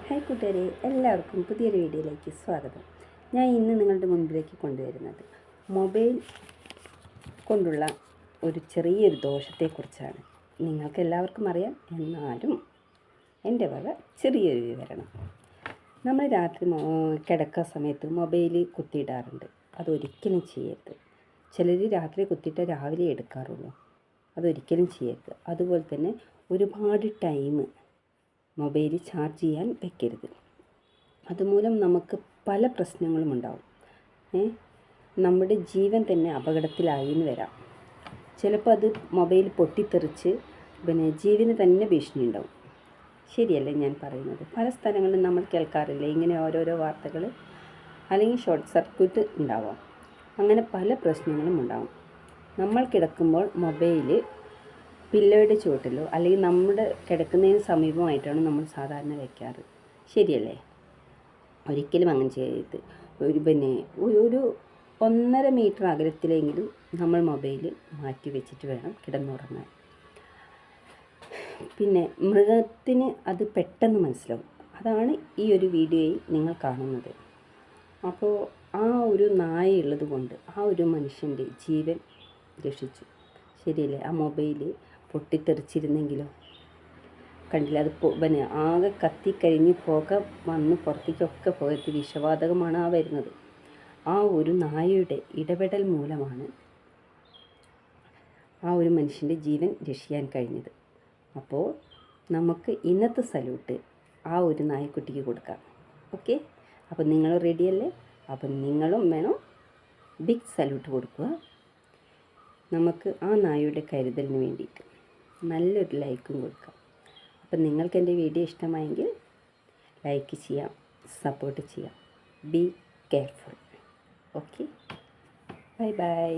Hi കൂട്ടുകാരെ, എല്ലാവർക്കും പുതിയൊരു വീഡിയോയിലേക്ക് സ്വാഗതം. ഞാൻ ഇന്ന് നിങ്ങളുടെ മുൻപിലേക്ക് കൊണ്ടുവരുന്നത് മൊബൈൽ കൊണ്ടുള്ള ഒരു ചെറിയൊരു ദോഷത്തെക്കുറിച്ചാണ്. നിങ്ങൾക്ക് എല്ലാവർക്കും അറിയാം, എന്നാലും എൻ്റെ വക ചെറിയൊരു വിവരണം. നമ്മൾ രാത്രി കിടക്കുന്ന സമയത്ത് മൊബൈൽ കുത്തിയിടാറുണ്ട്. അതൊരിക്കലും ചെയ്യരുത്. ചിലർ രാത്രി കുത്തിയിട്ട് രാവിലെ എടുക്കാറുള്ളൂ. അതൊരിക്കലും ചെയ്യരുത്. അതുപോലെ തന്നെ ഒരുപാട് ടൈം മൊബൈൽ ചാർജ് ചെയ്യാൻ വെക്കരുത്. അതുമൂലം നമുക്ക് പല പ്രശ്നങ്ങളും ഉണ്ടാവും. നമ്മുടെ ജീവൻ തന്നെ അപകടത്തിലായി എന്ന് വരാം. ചിലപ്പോൾ അത് മൊബൈൽ പൊട്ടിത്തെറിച്ച് ജീവന് തന്നെ ഭീഷണി ഉണ്ടാവും. ശരിയല്ലേ ഞാൻ പറയുന്നത്? പല സ്ഥലങ്ങളിലും നമ്മൾ കേൾക്കാറില്ലേ ഇങ്ങനെ ഓരോരോ വാർത്തകൾ? അല്ലെങ്കിൽ ഷോർട്ട് സർക്യൂട്ട് ഉണ്ടാവാം. അങ്ങനെ പല പ്രശ്നങ്ങളും ഉണ്ടാവും. നമ്മൾ കിടക്കുമ്പോൾ മൊബൈൽ പില്ലോയുടെ ചുവട്ടിലോ അല്ലെങ്കിൽ നമ്മുടെ കിടക്കുന്നതിന് സമീപമായിട്ടാണ് നമ്മൾ സാധാരണ വയ്ക്കാറ്. ശരിയല്ലേ? ഒരിക്കലും അങ്ങനെ ചെയ്യരുത്. ഒരു 1.5 മീറ്റർ അകലത്തിലെങ്കിലും നമ്മൾ മൊബൈൽ മാറ്റി വെച്ചിട്ട് വേണം കിടന്നുറങ്ങാൻ. പിന്നെ മൃഗത്തിന് അത് പെട്ടെന്ന് മനസ്സിലാവും. അതാണ് ഈ ഒരു വീഡിയോയിൽ നിങ്ങൾ കാണുന്നത്. അപ്പോൾ ആ ഒരു നായ ഉള്ളത് കൊണ്ട് ആ ഒരു മനുഷ്യൻ്റെ ജീവൻ രക്ഷിച്ചു. ശരിയല്ലേ? ആ മൊബൈൽ പൊട്ടിത്തെറിച്ചിരുന്നെങ്കിലോ? കണ്ടില്ല, അത് ആകെ കത്തിക്കരിഞ്ഞ് പുക വന്ന് പുറത്തേക്കൊക്കെ പോയത് വിഷവാതകമാണ് ആ വരുന്നത്. ആ ഒരു നായയുടെ ഇടപെടൽ മൂലമാണ് ആ ഒരു മനുഷ്യൻ്റെ ജീവൻ രക്ഷിക്കാൻ കഴിഞ്ഞത്. അപ്പോൾ നമുക്ക് ഇന്നത്തെ സല്യൂട്ട് ആ ഒരു നായക്കുട്ടിക്ക് കൊടുക്കാം. ഓക്കെ? അപ്പോൾ നിങ്ങൾ റെഡിയല്ലേ? അപ്പം നിങ്ങളും വേണം ബിഗ് സല്യൂട്ട് കൊടുക്കുക. നമുക്ക് ആ നായയുടെ കരുതലിന് വേണ്ടിയിട്ട് നല്ലൊരു ലൈക്കും കൊടുക്കാം. അപ്പം നിങ്ങൾക്ക് എൻ്റെ വീഡിയോ ഇഷ്ടമായെങ്കിൽ ലൈക്ക് ചെയ്യാം, സപ്പോർട്ട് ചെയ്യാം. Be careful. Okay, bye bye.